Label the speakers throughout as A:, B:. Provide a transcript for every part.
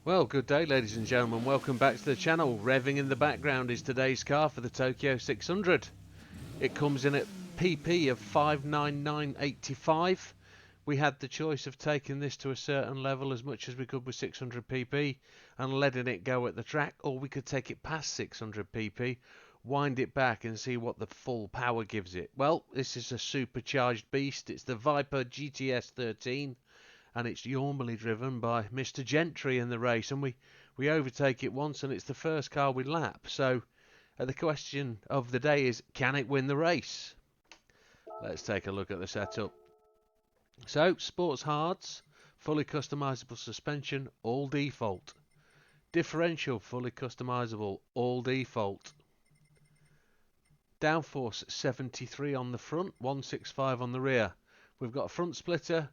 A: Well, good day ladies and gentlemen, welcome back to the channel. Revving in the background is today's car for the Tokyo 600. It comes in at PP of 599.85. We had the choice of taking this to a certain level as much as we could with 600 PP and letting it go at the track, or we could take it past 600 PP, wind it back and see what the full power gives it. Well, this is a supercharged beast. It's the Viper GTS 13. And it's normally driven by Mr. Gentry in the race, and we overtake it once and it's the first car we lap. So the question of the day is, can it win the race? Let's take a look at the setup. So sports hards, fully customizable suspension, all default. Differential, fully customizable, all default. Downforce 73 on the front, 165 on the rear. We've got a front splitter,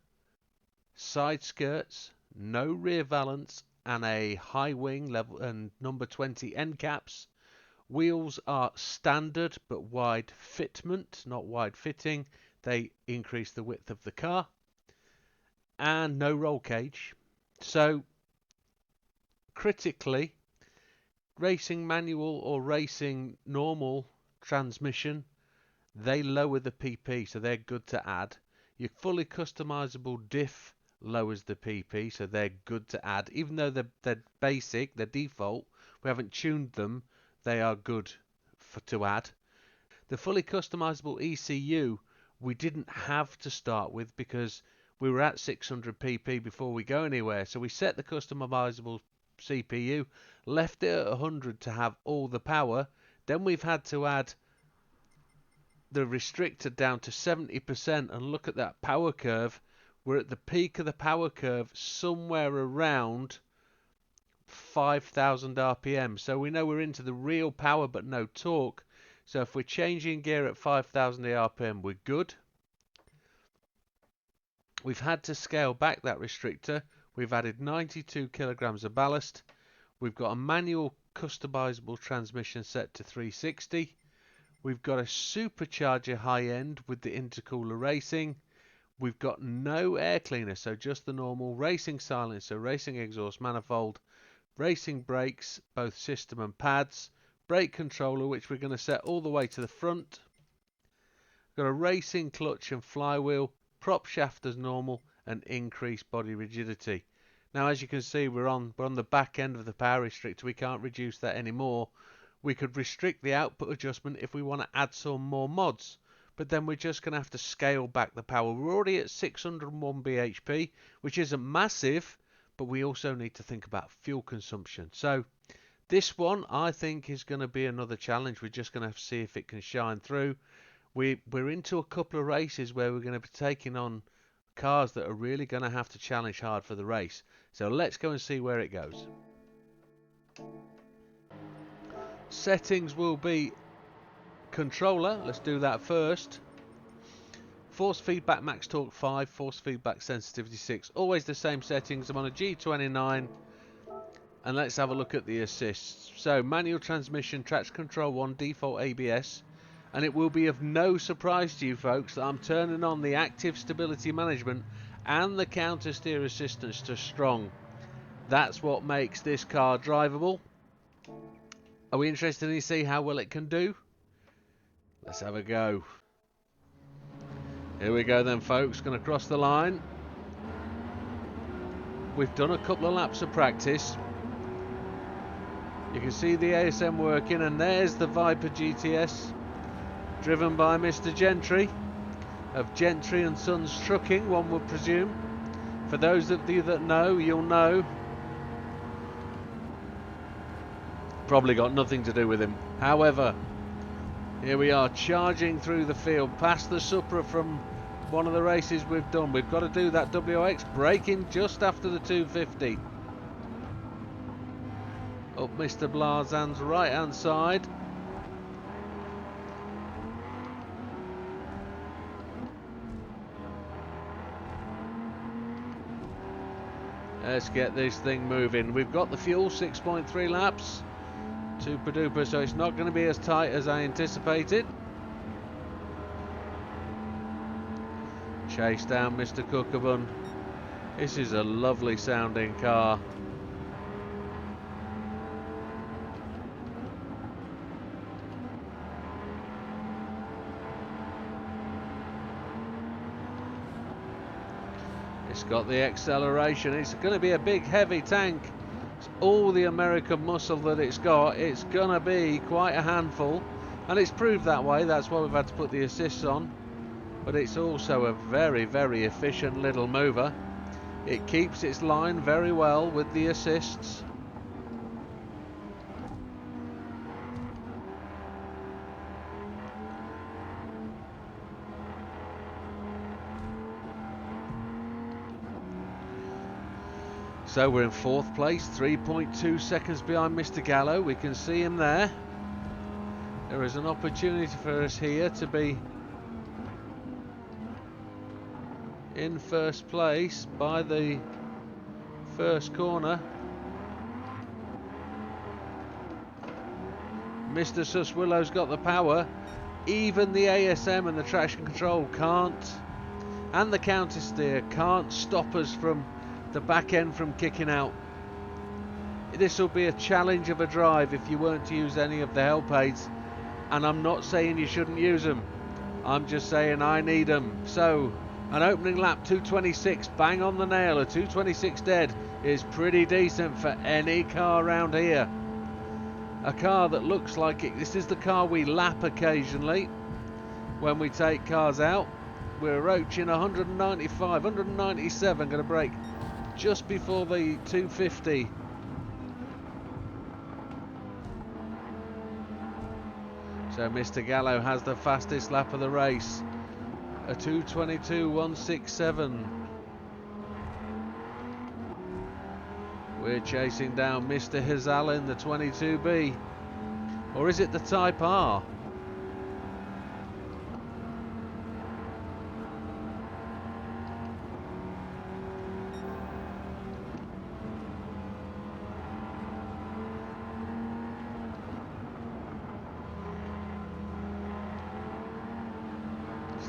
A: side skirts, no rear valance, and a high wing level and number 20 end caps. Wheels are standard but wide fitment, not wide fitting. They increase the width of the car, and no roll cage. So critically, racing manual or racing normal transmission, they lower the PP, so they're good to add. Your fully customizable diff lowers the PP, so they're good to add. Even though they're basic, they're default, we haven't tuned them, they are good to add. The fully customizable ECU we didn't have to start with because we were at 600 PP before we go anywhere, so we set the customizable CPU, left it at 100 to have all the power. Then we've had to add the restrictor down to 70% and look at that power curve. We're at the peak of the power curve somewhere around 5,000 RPM. So we know we're into the real power but no torque. So if we're changing gear at 5,000 RPM, we're good. We've had to scale back that restrictor. We've added 92 kilograms of ballast. We've got a manual customizable transmission set to 360. We've got a supercharger high end with the intercooler racing. We've got no air cleaner, so just the normal racing silencer, racing exhaust manifold, racing brakes, both system and pads, brake controller, which we're going to set all the way to the front. Got a racing clutch and flywheel, prop shaft as normal, and increased body rigidity. Now, as you can see, we're on the back end of the power restrictor. We can't reduce that anymore. We could restrict the output adjustment if we want to add some more mods, but then we're just going to have to scale back the power. We're already at 601 bhp, which isn't massive, but we also need to think about fuel consumption. So this one, I think, is going to be another challenge. We're just going to have to see if it can shine through. We're into a couple of races where we're going to be taking on cars that are really going to have to challenge hard for the race. So let's go and see where it goes. Settings will be controller. Let's do that first. Force feedback max torque 5, force feedback sensitivity 6. Always the same settings. I'm on a G29. And let's have a look at the assists. So manual transmission, traction control 1, default ABS. And it will be of no surprise to you folks that I'm turning on the active stability management and the counter steer assistance to strong. That's what makes this car drivable. Are we interested to see how well it can do? Let's have a go. Here we go then, folks. Going to cross the line. We've done a couple of laps of practice. You can see the ASM working, and there's the Viper GTS, driven by Mr. Gentry of Gentry and Sons Trucking, one would presume. For those of you that know, you'll know. Probably got nothing to do with him. However, here we are charging through the field past the Supra from one of the races we've done. We've got to do that WX, braking just after the 250. Up Mr. Blazan's right hand side. Let's get this thing moving. We've got the fuel, 6.3 laps. Super duper, so it's not going to be as tight as I anticipated. Chase down Mr. Cookabun. This is a lovely sounding car. It's got the acceleration. It's going to be a big heavy tank. It's all the American muscle that it's got. It's going to be quite a handful, and it's proved that way. That's why we've had to put the assists on. But it's also a very, very efficient little mover. It keeps its line very well with the assists. So we're in 4th place, 3.2 seconds behind Mr. Gallo. We can see him there. There is an opportunity for us here to be in 1st place by the 1st corner. Mr. Suswillow's got the power. Even the ASM and the traction control can't, and the counter steer can't stop us from the back end from kicking out. This will be a challenge of a drive if you weren't to use any of the help aids, and I'm not saying you shouldn't use them. I'm just saying I need them. So an opening lap 226, bang on the nail. A 226 dead is pretty decent for any car around here. A car that looks like it. This is the car we lap occasionally when we take cars out. We're roaching 195, 197, going to break just before the 250. So Mr. Gallo has the fastest lap of the race, a 2:22.167. We're chasing down Mr. Hizal in the 22B, or is it the Type R?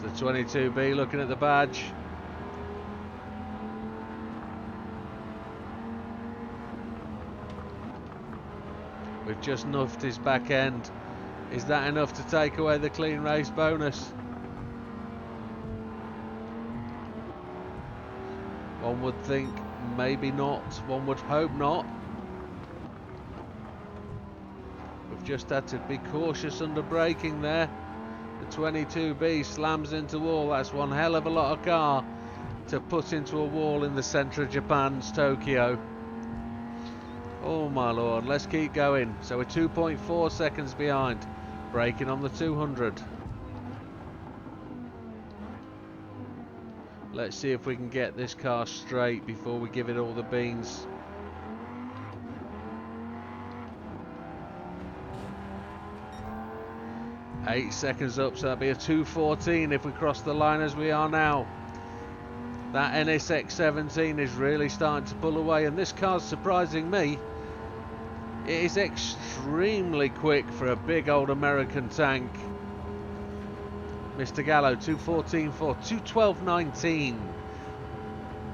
A: The 22B looking at the badge. We've just nuffed his back end. Is that enough to take away the clean race bonus? One would think maybe not. One would hope not. We've just had to be cautious under braking there. The 22B slams into wall. That's one hell of a lot of car to put into a wall in the centre of Japan's Tokyo. Oh my lord, let's keep going. So we're 2.4 seconds behind, braking on the 200. Let's see if we can get this car straight before we give it all the beans. Eight seconds up, so that'll be a 2:14 if we cross the line as we are now. That NSX 17 is really starting to pull away, and this car's surprising me. It is extremely quick for a big old American tank. Mr. Gallo 2:14.4, 2:12.19.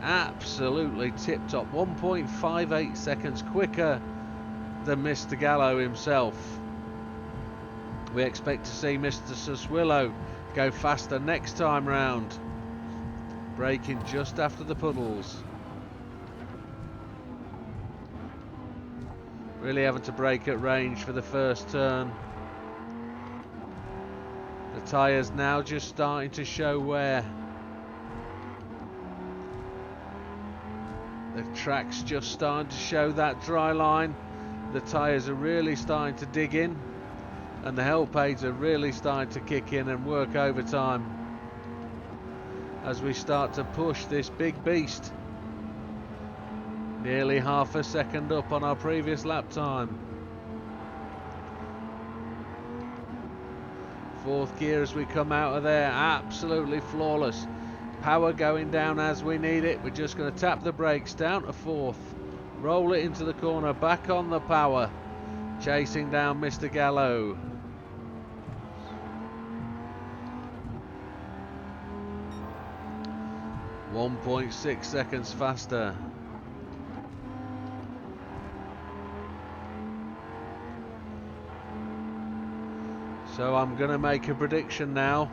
A: Absolutely tip top, 1.58 seconds quicker than Mr. Gallo himself. We expect to see Mr. Suswillow go faster next time round, braking just after the puddles. Really having to brake at range for the first turn. The tyres now just starting to show wear. The track's just starting to show that dry line. The tyres are really starting to dig in, and the help aids are really starting to kick in and work overtime as we start to push this big beast. Nearly half a second up on our previous lap time. Fourth gear as we come out of there, absolutely flawless. Power going down as we need it. We're just going to tap the brakes down to fourth, roll it into the corner, back on the power, chasing down Mr. Gallo. .6 seconds faster. So I'm going to make a prediction now.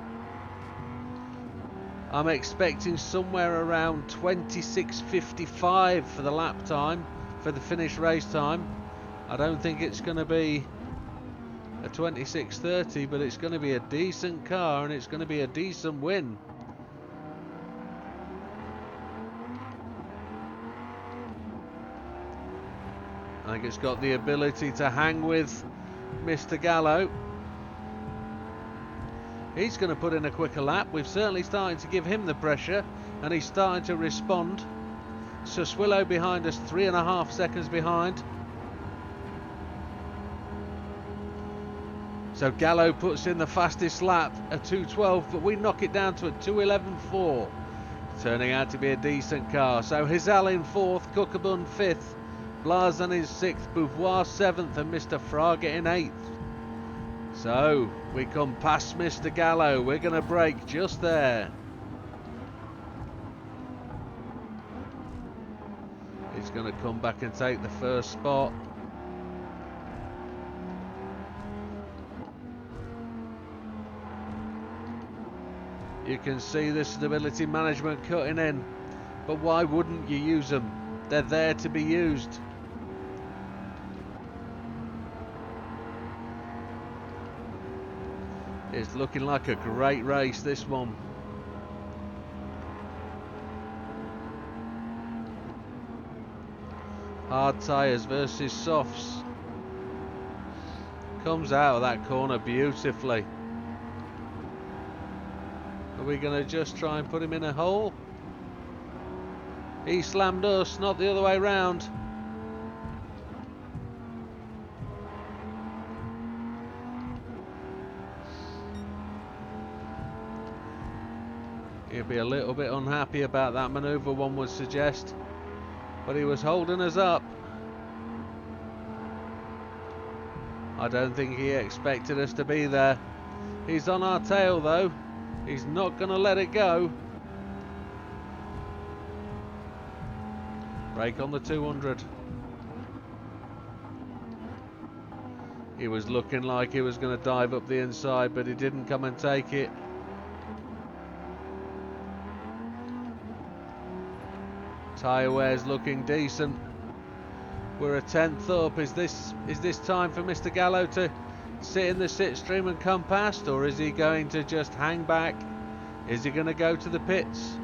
A: I'm expecting somewhere around 26:55 for the lap time, for the finish race time. I don't think it's going to be a 26:30, but it's going to be a decent car and it's going to be a decent win. I think it's got the ability to hang with Mr. Gallo. He's going to put in a quicker lap. We've certainly started to give him the pressure and he's starting to respond. Swillow behind us, 3.5 seconds behind. So Gallo puts in the fastest lap, a 2:12, but we knock it down to a 2:11.4. Turning out to be a decent car. So Hizal in 4th, Cookabun 5th, Blazan in 6th, Beauvoir 7th and Mr. Fraga in 8th. So we come past Mr. Gallo. We're going to brake just there. He's going to come back and take the first spot. You can see the stability management cutting in, but why wouldn't you use them? They're there to be used. It's looking like a great race, this one. Hard tyres versus softs. Comes out of that corner beautifully. Are we going to just try and put him in a hole? He slammed us, not the other way round. He'll be a little bit unhappy about that manoeuvre, one would suggest. But he was holding us up. I don't think he expected us to be there. He's on our tail though. He's not going to let it go. Brake on the 200. He was looking like he was going to dive up the inside, but he didn't come and take it. Tyre wear's looking decent. We're a 10th up. Is this time for Mr. Gallo to sit in the sit stream and come past, or is he going to just hang back? Is he going to go to the pits?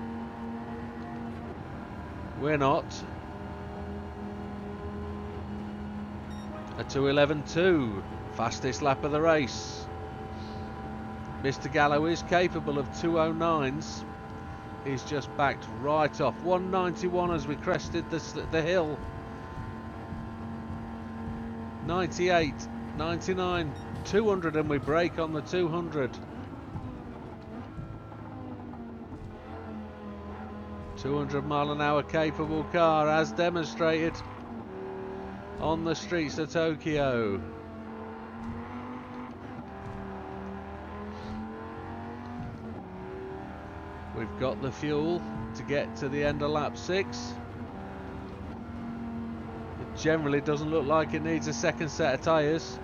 A: We're not. A 2:11.2, fastest lap of the race. Mr. Gallo is capable of 2:09s. He's just backed right off. 191 as we crested the hill. 98, 99, 200 and we brake on the 200. 200-mile-an-hour capable car as demonstrated on the streets of Tokyo. We've got the fuel to get to the end of lap 6. It generally doesn't look like it needs a second set of tyres.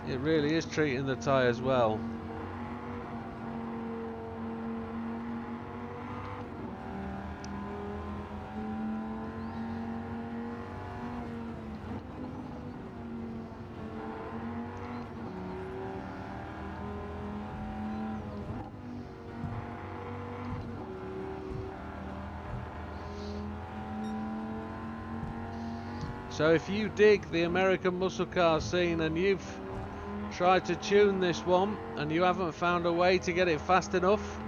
A: It really is treating the tyres well. So if you dig the American muscle car scene and you've tried to tune this one and you haven't found a way to get it fast enough,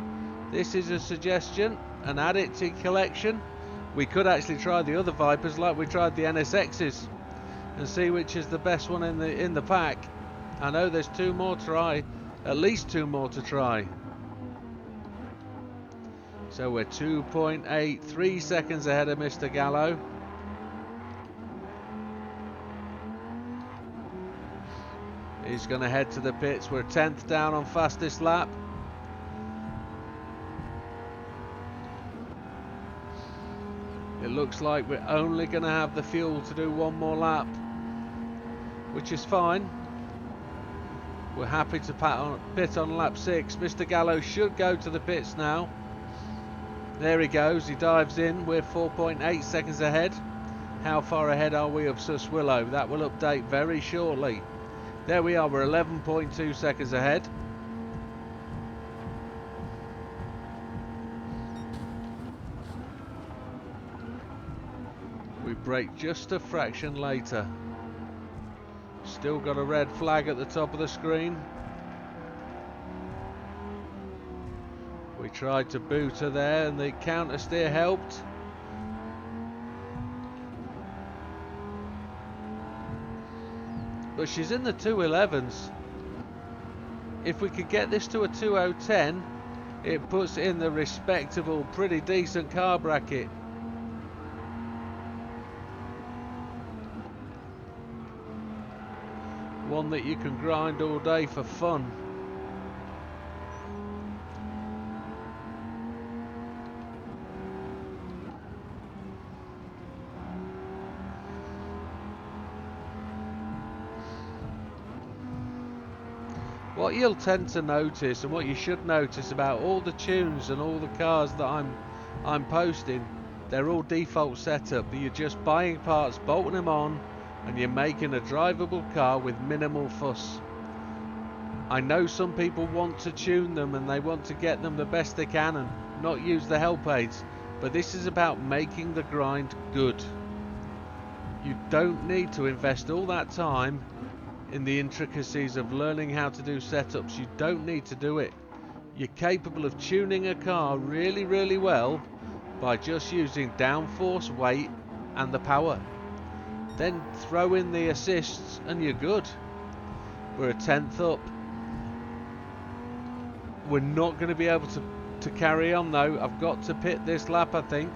A: this is a suggestion, and add it to your collection. We could actually try the other Vipers like we tried the NSXs and see which is the best one in the pack. I know there's two more to try, at least two more to try. So we're 2.83 seconds ahead of Mr. Gallo. He's going to head to the pits. We're 10th down on fastest lap. It looks like we're only going to have the fuel to do one more lap, which is fine. We're happy to pit on lap 6. Mr. Gallo should go to the pits now. There he goes, he dives in. We're 4.8 seconds ahead. How far ahead are we of Suswillow? That will update very shortly. There we are, we're 11.2 seconds ahead. We brake just a fraction later. Still got a red flag at the top of the screen. We tried to boot her there and the counter steer helped. But she's in the 211s. If we could get this to a 2010, it puts in the respectable, pretty decent car bracket. One that you can grind all day for fun. What you'll tend to notice, and what you should notice about all the tunes and all the cars that I'm posting, they're all default setup. You're just buying parts, bolting them on, and you're making a drivable car with minimal fuss. I know some people want to tune them and they want to get them the best they can and not use the help aids, but this is about making the grind good. You don't need to invest all that time in the intricacies of learning how to do setups. You don't need to do it. You're capable of tuning a car really, really well by just using downforce, weight and the power. Then throw in the assists and you're good. We're a 10th up. We're not going to be able to carry on though. I've got to pit this lap, I think.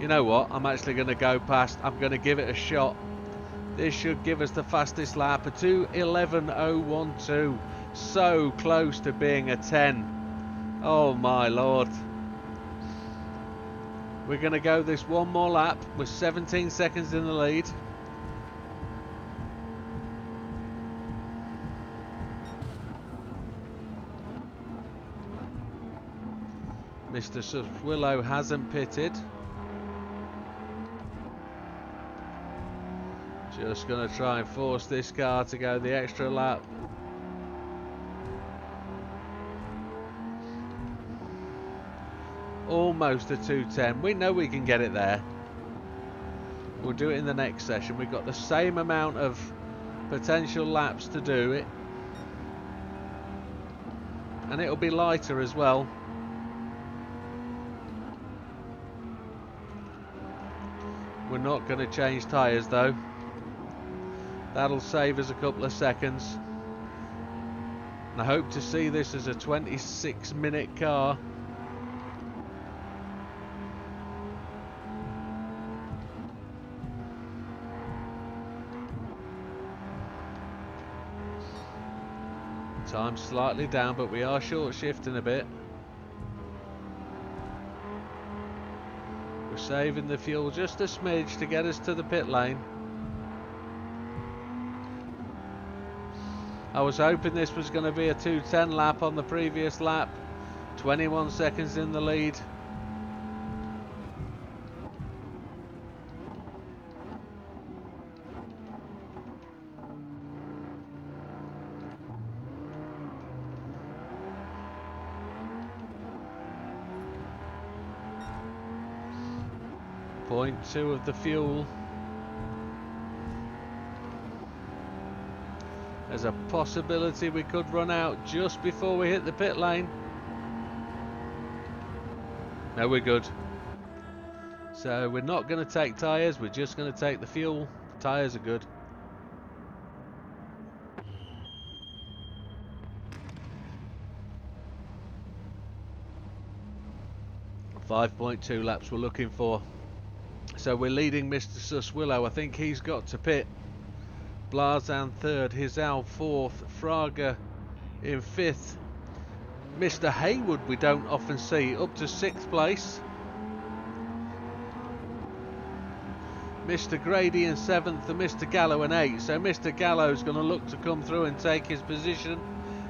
A: You know what? I'm actually going to go past. I'm going to give it a shot. This should give us the fastest lap, a 2:11.012. So close to being a 10. Oh my lord. We're going to go this one more lap. We're 17 seconds in the lead. Mr. Suswillow hasn't pitted. Just going to try and force this car to go the extra lap. Almost a 2:10. We know we can get it there. We'll do it in the next session. We've got the same amount of potential laps to do it. And it'll be lighter as well. We're not going to change tyres though. That'll save us a couple of seconds. And I hope to see this as a 26-minute car. Time's slightly down, but we are short shifting a bit. We're saving the fuel just a smidge to get us to the pit lane. I was hoping this was going to be a 2:10 lap on the previous lap. 21 seconds in the lead. Point 2 of the fuel. There's a possibility we could run out just before we hit the pit lane. No, we're good. So we're not going to take tyres, we're just going to take the fuel. The tyres are good. .2 laps we're looking for. So we're leading Mr. Suswillow. I think he's got to pit. Blazan third, Hizal fourth, Fraga in fifth. Mr. Haywood we don't often see up to 6th place. Mr. Grady in 7th and Mr. Gallo in 8th. So Mr. Gallo's going to look to come through and take his position.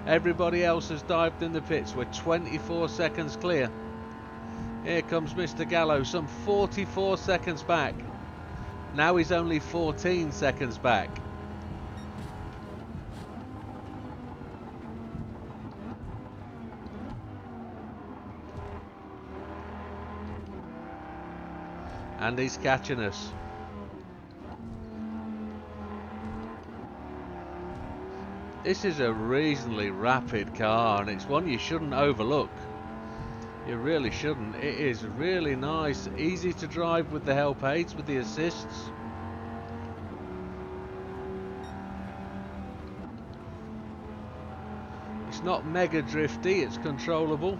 A: Everybody else has dived in the pits. We're 24 seconds clear. Here comes Mr. Gallo, some 44 seconds back. Now he's only 14 seconds back. And he's catching us. This is a reasonably rapid car, and it's one you shouldn't overlook. You really shouldn't. It is really nice, easy to drive with the help aids, with the assists. It's not mega drifty, it's controllable.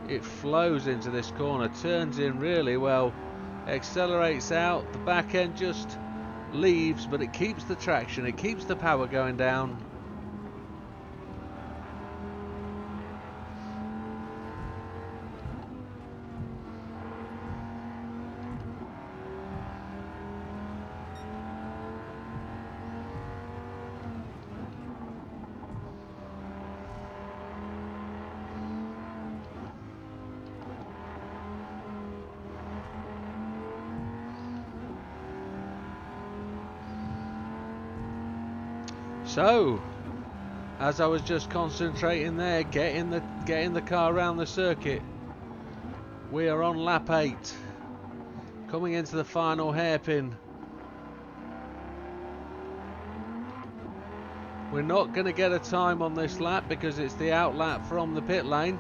A: It flows into this corner, turns in really well, accelerates out, the back end just leaves, but it keeps the traction, it keeps the power going down. So, as I was just concentrating there, getting the car around the circuit, we are on lap 8, coming into the final hairpin. We're not going to get a time on this lap because it's the out lap from the pit lane,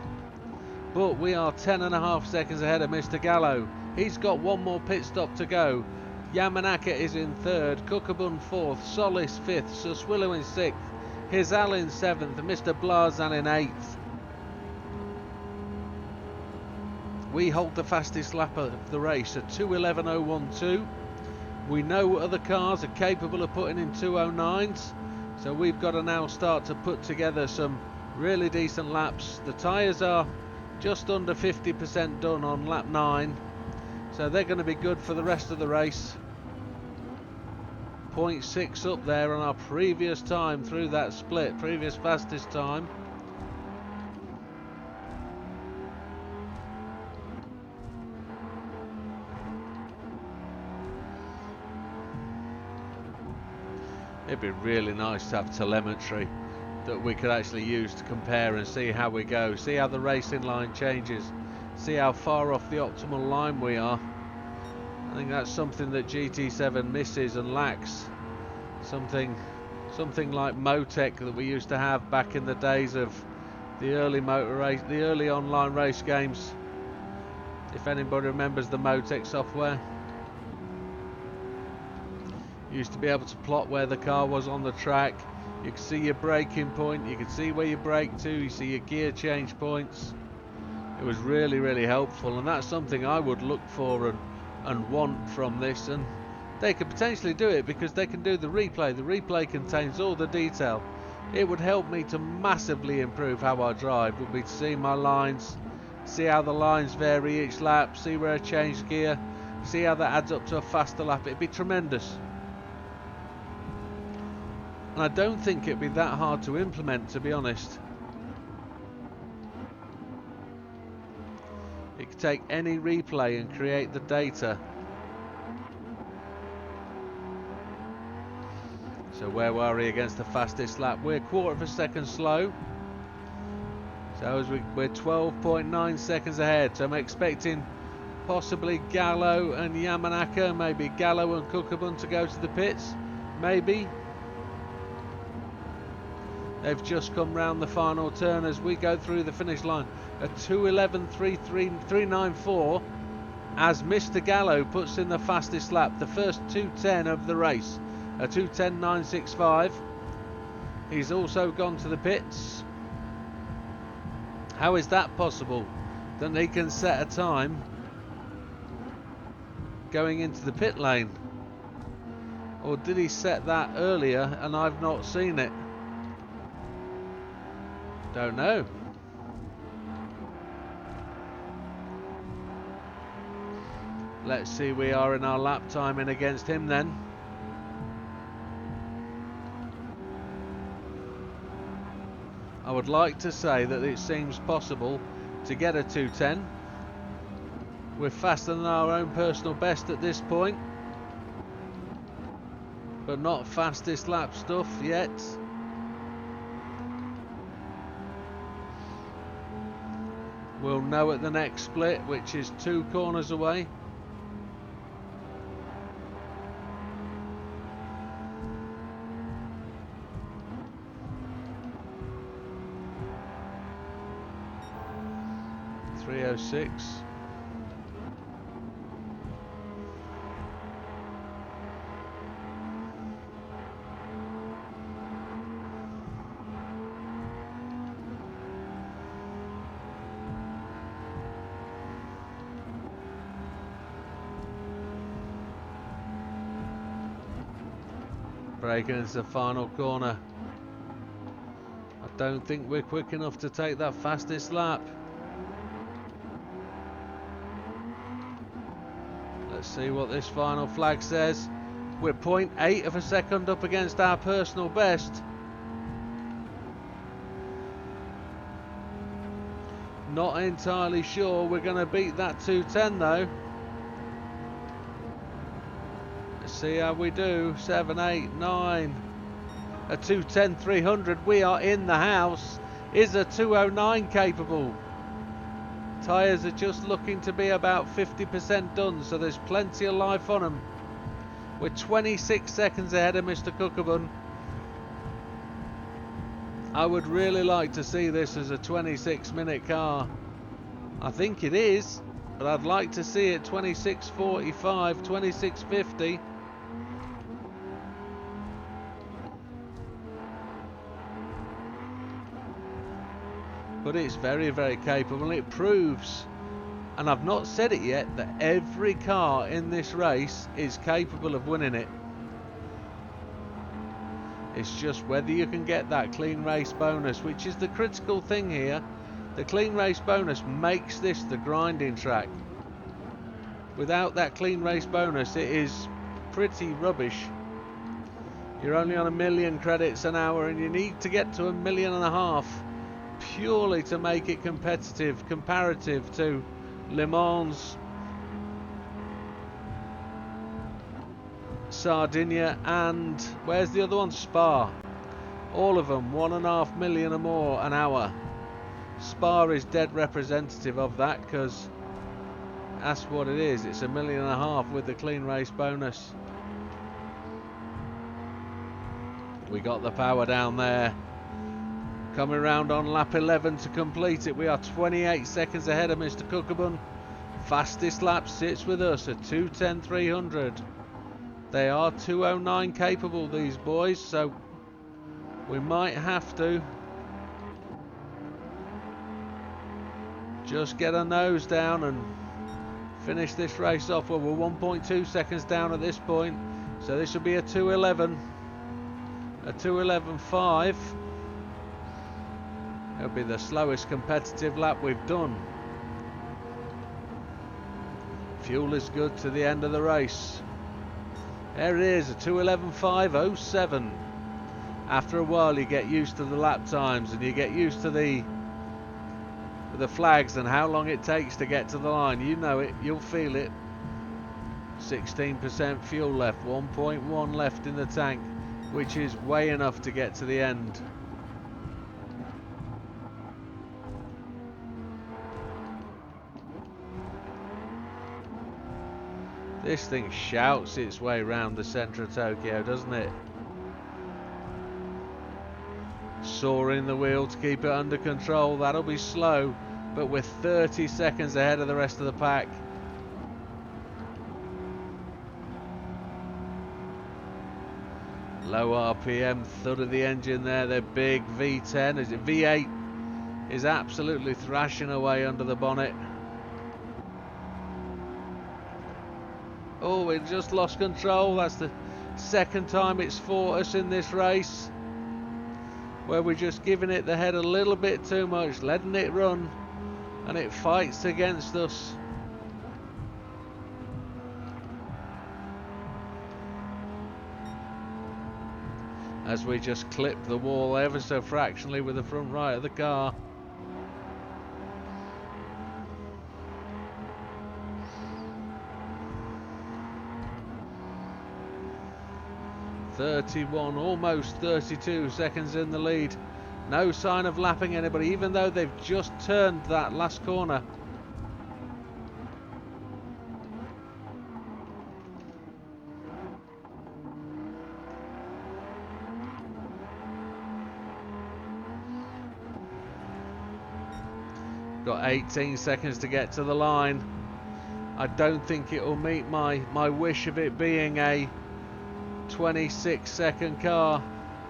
A: but we are 10.5 seconds ahead of Mr. Gallo. He's got one more pit stop to go. Yamanaka is in 3rd, Kukabun 4th, Solis 5th, Suswillo in 6th, Hizal in 7th, and Mr. Blazan in 8th. We hold the fastest lap of the race at 2:11.012. We know other cars are capable of putting in 2:09s, so we've got to now start to put together some really decent laps. The tyres are just under 50% done on lap 9, so they're going to be good for the rest of the race. 0.6 up there on our previous time through that split, previous fastest time. It'd be really nice to have telemetry that we could actually use to compare and see how we go, see how the racing line changes, see how far off the optimal line we are. I think that's something that GT7 misses and lacks. Something like Motec that we used to have back in the days of the early motor race, the early online race games. If anybody remembers the Motec software, you used to be able to plot where the car was on the track. You could see your braking point, you could see where you brake to, you see your gear change points. It was really, really helpful, and that's something I would look for and want from this, and they could potentially do it because they can do the replay. The replay contains all the detail. It would help me to massively improve how I drive, would be to see my lines, see how the lines vary each lap, see where I change gear, see how that adds up to a faster lap. It'd be tremendous. And I don't think it'd be that hard to implement, to be honest. You could take any replay and create the data. So where were we against the fastest lap? We're 1/4 of a second slow. So as we're 12.9 seconds ahead. So I'm expecting possibly Gallo and Yamanaka, maybe Gallo and Kukabun to go to the pits. Maybe. They've just come round the final turn as we go through the finish line. A 2:11.394 as Mr. Gallo puts in the fastest lap, the first 2:10 of the race. A 2:10.965. He's also gone to the pits. How is that possible? That he can set a time going into the pit lane? Or did he set that earlier and I've not seen it? Don't know. Let's see we are in our lap timing against him then. I would like to say that it seems possible to get a 2:10. We're faster than our own personal best at this point, but not fastest lap stuff yet. We'll know at the next split, which is 2 corners away. .306. Breaking into the final corner. I don't think we're quick enough to take that fastest lap. Let's see what this final flag says. We're 0.8 of a second up against our personal best. Not entirely sure we're going to beat that 2:10 though. Let's see how we do. 7, 8, 9. A 2:10 300. We are in the house. Is a 2:09 capable? Tyres are just looking to be about 50% done, so there's plenty of life on them. We're 26 seconds ahead of Mr. Cookabun. I would really like to see this as a 26-minute car. I think it is, but I'd like to see it 26:45, 26:50. But it's very, very capable. It proves, and I've not said it yet, that every car in this race is capable of winning it. It's just whether you can get that clean race bonus, which is the critical thing here. The clean race bonus makes this the grinding track. Without that clean race bonus, it is pretty rubbish. You're only on 1 million credits an hour, and you need to get to 1.5 million purely to make it competitive, comparative to Le Mans, Sardinia, and where's the other one? Spa. All of them 1.5 million or more an hour. Spa is dead representative of that, because that's what it is. It's 1.5 million with the clean race bonus. We got the power down there. Coming around on lap 11 to complete it. We are 28 seconds ahead of Mr. Cookabun. Fastest lap sits with us at 2:10 300. They are 2:09 capable, these boys, so we might have to just get a nose down and finish this race off. Well, we're 1.2 seconds down at this point, so this will be a 2:11, a 2:11.5. It'll be the slowest competitive lap we've done. Fuel is good to the end of the race. There it is, a 2:11.507. After a while you get used to the lap times, and you get used to the flags and how long it takes to get to the line. You know it, you'll feel it. 16% fuel left, 1.1 left in the tank, which is way enough to get to the end. This thing shouts its way round the centre of Tokyo, doesn't it? Soaring the wheel to keep it under control. That'll be slow, but we're 30 seconds ahead of the rest of the pack. Low RPM, thud of the engine there. The big V10, is it V8, is absolutely thrashing away under the bonnet. Oh, it just lost control. That's the second time it's fought us in this race, where we're just giving it the head a little bit too much, letting it run, and it fights against us. as we just clip the wall ever so fractionally with the front right of the car. .31, almost 32 seconds in the lead. No sign of lapping anybody, even though they've just turned that last corner. Got 18 seconds to get to the line. I don't think it will meet my wish of it being a 26-second car.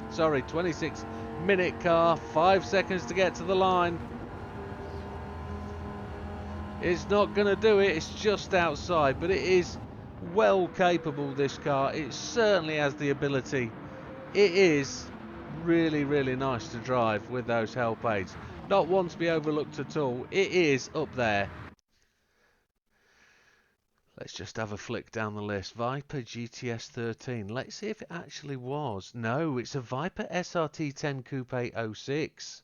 A: Sorry, 26-minute car. 5 seconds to get to the line. It's not going to do it. It's just outside, but it is well capable, this car. It certainly has the ability. It is really, really nice to drive with those help aids. Not one to be overlooked at all. It is up there. Let's just have a flick down the list. Viper GTS 13. Let's see if it actually was. No, it's a Viper SRT 10 Coupe 06.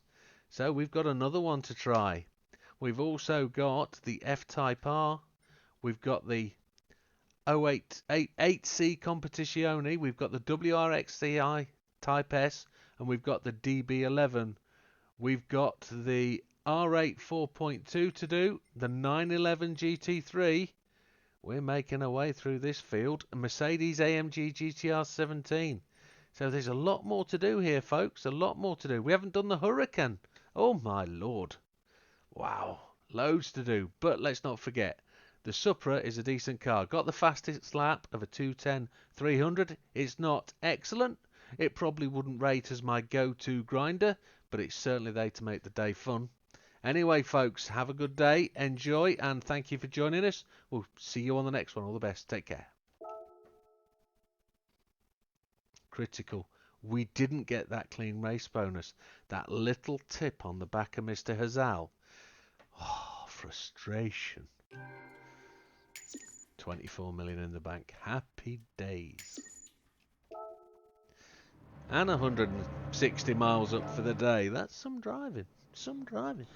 A: So we've got another one to try. We've also got the F-Type R. We've got the 8C Competizione. We've got the WRXCI Type S. And we've got the DB11. We've got the R8 4.2 to do. The 911 GT3. We're making our way through this field. A Mercedes AMG GTR 17. So there's a lot more to do here, folks. A lot more to do. We haven't done the Hurricane. Oh, my Lord. Wow. Loads to do. But let's not forget, the Supra is a decent car. Got the fastest lap of a 210-300. It's not excellent. It probably wouldn't rate as my go-to grinder, but it's certainly there to make the day fun. Anyway, folks, have a good day, enjoy, and thank you for joining us. We'll see you on the next one. All the best. Take care. Critical. We didn't get that clean race bonus. That little tip on the back of Mr. Hazal. Oh, frustration. 24 million in the bank. Happy days. And 160 miles up for the day. That's some driving. Some driving.